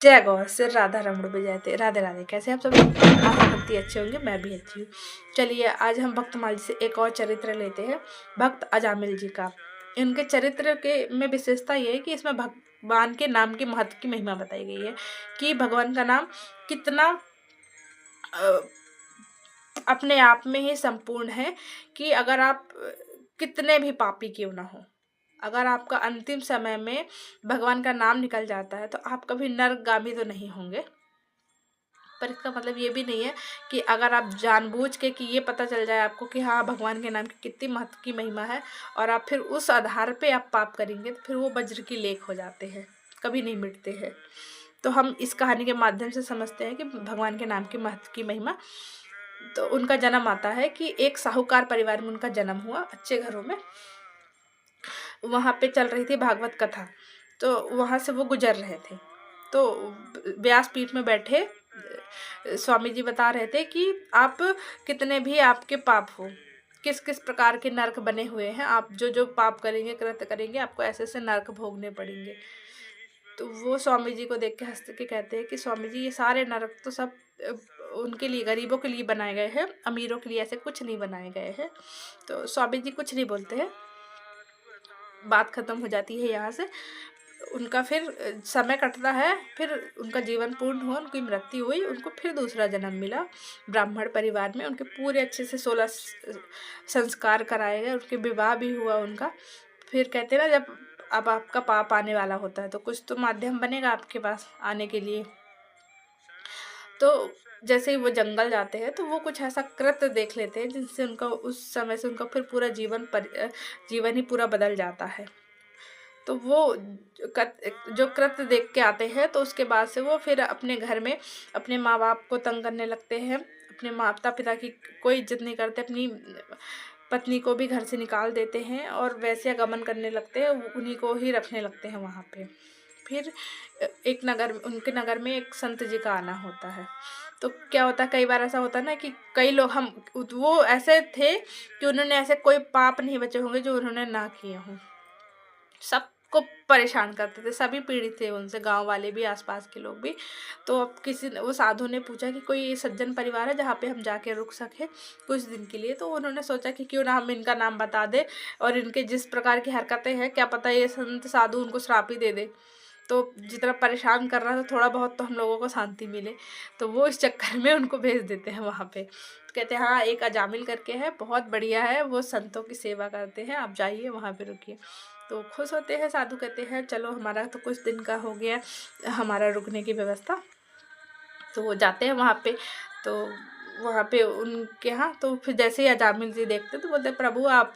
जय गौ सिर राधा रमण विजयते। राधे राधे। कैसे आप सब? आशा करती अच्छे होंगे, मैं भी अच्छी हूँ। चलिए आज हम भक्तमाल जी से एक और चरित्र लेते हैं, भक्त अजामिल जी का। इनके चरित्र के में विशेषता ये है कि इसमें भगवान के नाम के महत्व की महिमा बताई गई है कि भगवान का नाम कितना अपने आप में ही संपूर्ण है कि अगर आप कितने भी पापी क्यों ना हो, अगर आपका अंतिम समय में भगवान का नाम निकल जाता है तो आप कभी नरकगामी तो नहीं होंगे। पर इसका मतलब ये भी नहीं है कि अगर आप जानबूझ के कि ये पता चल जाए आपको कि हाँ भगवान के नाम की कितनी महत्व की महिमा है और आप फिर उस आधार पे आप पाप करेंगे तो फिर वो वज्र की लेख हो जाते हैं, कभी नहीं मिटते हैं। तो हम इस कहानी के माध्यम से समझते हैं कि भगवान के नाम की महत्व की महिमा। तो उनका जन्म आता है कि एक साहूकार परिवार में उनका जन्म हुआ, अच्छे घरों में। वहाँ पे चल रही थी भागवत कथा, तो वहाँ से वो गुजर रहे थे। तो व्यासपीठ में बैठे स्वामी जी बता रहे थे कि आप कितने भी आपके पाप हो, किस किस प्रकार के नरक बने हुए हैं, आप जो जो पाप करेंगे कृत्य करेंगे आपको ऐसे ऐसे नरक भोगने पड़ेंगे। तो वो स्वामी जी को देख के हंस के कहते हैं कि स्वामी जी ये सारे नरक तो सब उनके लिए, गरीबों के लिए बनाए गए हैं, अमीरों के लिए ऐसे कुछ नहीं बनाए गए हैं। तो स्वामी जी कुछ नहीं बोलते हैं, बात खत्म हो जाती है यहाँ से। उनका फिर समय कटता है, फिर उनका जीवन पूर्ण हुआ, उनकी मृत्यु हुई, उनको फिर दूसरा जन्म मिला ब्राह्मण परिवार में। उनके पूरे अच्छे से 16 संस्कार कराए गए, उनके विवाह भी हुआ उनका। फिर कहते हैं ना, जब अब आपका पाप आने वाला होता है तो कुछ तो माध्यम बनेगा आपके पास आने के लिए। तो जैसे ही वो जंगल जाते हैं तो वो कुछ ऐसा कृत्य देख लेते हैं जिनसे उनका उस समय से उनका फिर पूरा जीवन ही पूरा बदल जाता है। तो वो जो कृत्य देख के आते हैं तो उसके बाद से वो फिर अपने घर में अपने माँ बाप को तंग करने लगते हैं, अपने माता पिता की कोई इज्जत नहीं करते, अपनी पत्नी को भी घर से निकाल देते हैं और वैसे गमन करने लगते हैं, उन्हीं को ही रखने लगते हैं वहाँ पे। फिर एक नगर, उनके नगर में एक संत जी का आना होता है। तो क्या होता है, कई बार ऐसा होता है ना कि कई लोग, हम वो ऐसे थे कि उन्होंने ऐसे कोई पाप नहीं बचे होंगे जो उन्होंने ना किए हों, सबको परेशान करते थे, सभी पीड़ित थे उनसे, गांव वाले भी आसपास के लोग भी। तो अब किसी ने, वो साधु ने पूछा कि कोई सज्जन परिवार है जहाँ पे हम जाके रुक सके कुछ दिन के लिए। तो उन्होंने सोचा कि क्यों ना हम इनका नाम बता दे और इनके जिस प्रकार की हरकतें हैं, क्या पता ये संत साधु उनको श्राप ही दे दे, तो जितना परेशान कर रहा है तो थोड़ा बहुत तो हम लोगों को शांति मिले। तो वो इस चक्कर में उनको भेज देते हैं वहाँ पे। तो कहते हैं हाँ एक अजामिल करके है, बहुत बढ़िया है, वो संतों की सेवा करते हैं, आप जाइए वहाँ पे रुकिए। तो खुश होते हैं साधु, कहते हैं चलो हमारा तो कुछ दिन का हो गया हमारा रुकने की व्यवस्था। तो वो जाते हैं वहाँ पे। तो वहाँ पे उनके यहाँ, तो फिर जैसे ही अजामिल जी देखते तो बोलते प्रभु आप,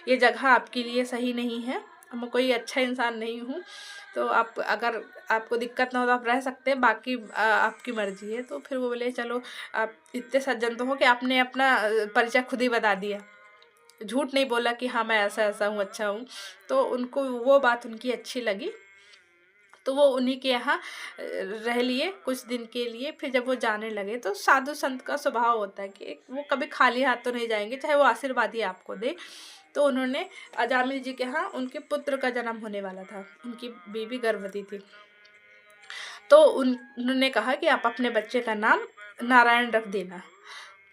ये जगह आपके लिए सही नहीं है, मैं कोई अच्छा इंसान नहीं हूँ, तो आप अगर आपको दिक्कत ना हो तो आप रह सकते हैं, बाकी आपकी मर्जी है। तो फिर वो बोले चलो, आप इतने सज्जन तो हो कि आपने अपना परिचय खुद ही बता दिया, झूठ नहीं बोला कि हाँ मैं ऐसा ऐसा हूँ, अच्छा हूँ। तो उनको वो बात उनकी अच्छी लगी, तो वो उन्हीं के यहाँ रह लिए कुछ दिन के लिए। फिर जब वो जाने लगे तो साधु संत का स्वभाव होता है कि वो कभी खाली हाथ तो नहीं जाएंगे, चाहे वो आशीर्वाद ही आपको दे। तो उन्होंने अजामिल जी के यहाँ उनके पुत्र का जन्म होने वाला था, उनकी बीवी गर्भवती थी। तो उन्होंने कहा कि आप अपने बच्चे का नाम नारायण रख देना।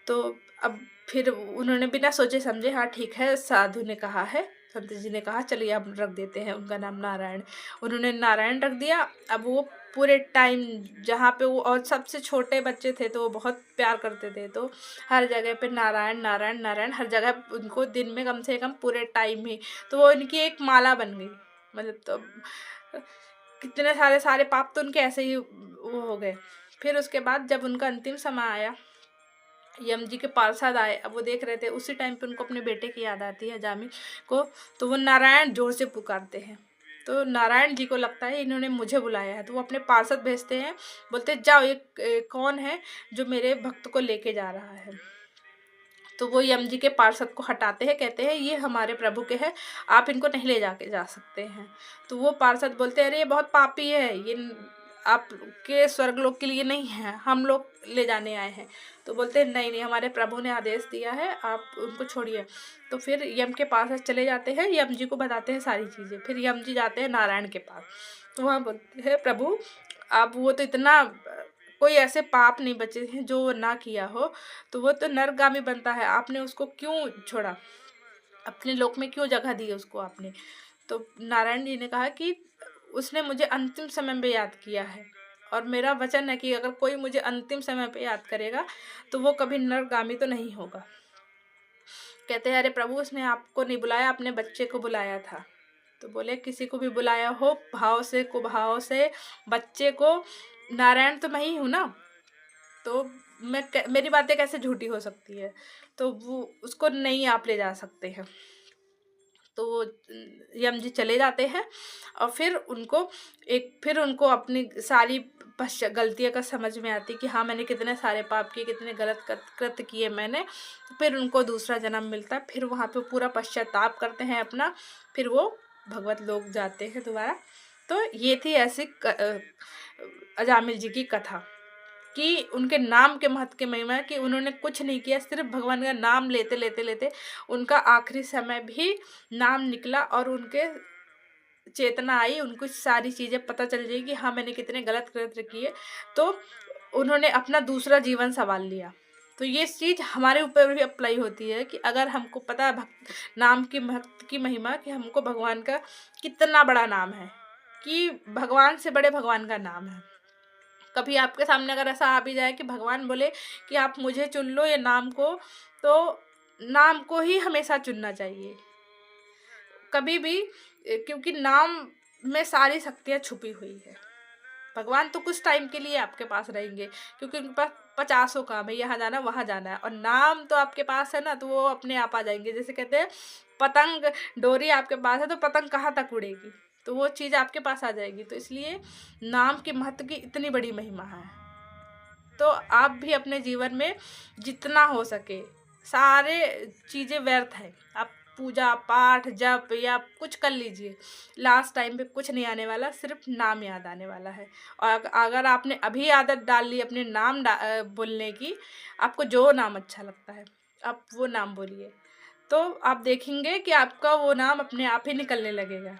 तो अब फिर उन्होंने बिना सोचे समझे, हाँ ठीक है, साधु ने कहा है, संत जी ने कहा चलिए अब रख देते हैं उनका नाम नारायण। उन्होंने नारायण रख दिया। अब वो पूरे टाइम जहाँ पे वो, और सबसे छोटे बच्चे थे तो वो बहुत प्यार करते थे, तो हर जगह पे नारायण नारायण नारायण, हर जगह उनको दिन में कम से कम पूरे टाइम ही, तो वो इनकी एक माला बन गई। मतलब तो कितने सारे सारे पाप तो उनके ऐसे ही वो हो गए। फिर उसके बाद जब उनका अंतिम समय आया, यम जी के पार्षद आए, अब वो देख रहे थे, उसी टाइम पे उनको अपने बेटे की याद आती है जामिल को। तो वो नारायण जोर से पुकारते हैं। तो नारायण जी को लगता है इन्होंने मुझे बुलाया है, तो वो अपने पार्षद भेजते हैं, बोलते जाओ ये कौन है जो मेरे भक्त को लेके जा रहा है। तो वो यम जी के पार्षद को हटाते हैं, कहते हैं ये हमारे प्रभु के हैं, आप इनको नहीं ले जाके जा सकते हैं। तो वो पार्षद बोलते हैं अरे ये बहुत पापी है, ये आपके स्वर्गलोक के लिए नहीं है, हम लोग ले जाने आए हैं। तो बोलते हैं नहीं नहीं, हमारे प्रभु ने आदेश दिया है, आप उनको छोड़िए। तो फिर यम के पास चले जाते हैं, यम जी को बताते हैं सारी चीज़ें। फिर यम जी जाते हैं नारायण के पास, तो वहाँ बोलते हैं प्रभु अब वो तो इतना कोई ऐसे पाप नहीं बचे हैं जो वो ना किया हो, तो वो तो नरगामी बनता है। आपने उसको क्यों छोड़ा, अपने लोक में क्यों जगह दी उसको आपने। तो नारायण जी ने कहा कि उसने मुझे अंतिम समय पे याद किया है, और मेरा वचन है कि अगर कोई मुझे अंतिम समय पे याद करेगा तो वो कभी नरगामी तो नहीं होगा। कहते हैं अरे प्रभु, उसने आपको नहीं बुलाया, अपने बच्चे को बुलाया था। तो बोले किसी को भी बुलाया हो, भाव से कुभाव से बच्चे को, नारायण तो मैं ही हूँ ना, तो मेरी बातें कैसे झूठी हो सकती है। तो वो उसको नहीं आप ले जा सकते हैं। तो वो यम जी चले जाते हैं, और फिर उनको अपनी सारी गलतियाँ का समझ में आती कि हाँ मैंने कितने सारे पाप किए, कितने गलत कृत्य किए मैंने। फिर उनको दूसरा जन्म मिलता है, फिर वहाँ पे पूरा पश्चाताप करते हैं अपना, फिर वो भगवत लोक जाते हैं दोबारा। तो ये थी ऐसी अजामिल जी की कथा कि उनके नाम के महत्व की महिमा है, कि उन्होंने कुछ नहीं किया, सिर्फ भगवान का नाम लेते लेते लेते उनका आखिरी समय भी नाम निकला, और उनके चेतना आई, उनको सारी चीज़ें पता चल जाएगी कि हाँ मैंने कितने गलत कृत्य किए। तो उन्होंने अपना दूसरा जीवन संवार लिया। तो ये चीज़ हमारे ऊपर भी अप्लाई होती है कि अगर हमको पता है नाम की महत्व की महिमा, कि हमको भगवान का कितना बड़ा नाम है, कि भगवान से बड़े भगवान का नाम है। कभी आपके सामने अगर ऐसा आ भी जाए कि भगवान बोले कि आप मुझे चुन लो ये नाम को, तो नाम को ही हमेशा चुनना चाहिए कभी भी, क्योंकि नाम में सारी शक्तियाँ छुपी हुई है। भगवान तो कुछ टाइम के लिए आपके पास रहेंगे, क्योंकि उनके पास 50 काम है, यहाँ जाना वहाँ जाना है, और नाम तो आपके पास है ना, तो वो अपने आप आ जाएंगे। जैसे कहते हैं पतंग, डोरी आपके पास है तो पतंग कहाँ तक उड़ेगी, तो वो चीज़ आपके पास आ जाएगी। तो इसलिए नाम के महत्व की इतनी बड़ी महिमा है। तो आप भी अपने जीवन में जितना हो सके, सारे चीज़ें व्यर्थ है, आप पूजा पाठ जप या कुछ कर लीजिए, लास्ट टाइम पे कुछ नहीं आने वाला, सिर्फ नाम याद आने वाला है। और अगर आपने अभी आदत डाल ली अपने नाम बोलने की, आपको जो नाम अच्छा लगता है आप वो नाम बोलिए, तो आप देखेंगे कि आपका वो नाम अपने आप ही निकलने लगेगा,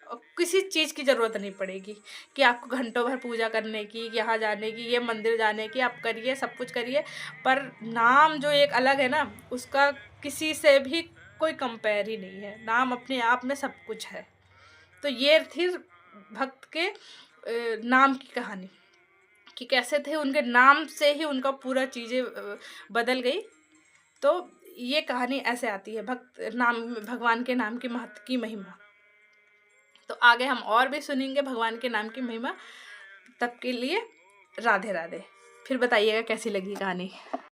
और किसी चीज़ की ज़रूरत नहीं पड़ेगी कि आपको घंटों भर पूजा करने की, यहाँ जाने की, ये मंदिर जाने की। आप करिए, सब कुछ करिए, पर नाम जो एक अलग है ना, उसका किसी से भी कोई कंपेयर ही नहीं है। नाम अपने आप में सब कुछ है। तो ये थी भक्त के नाम की कहानी, कि कैसे थे उनके नाम से ही उनका पूरा चीज़ें बदल गई। तो ये कहानी ऐसे आती है, भगवान के नाम के महत्व की महिमा। तो आगे हम और भी सुनेंगे भगवान के नाम की महिमा। तब के लिए राधे राधे। फिर बताइएगा कैसी लगी कहानी।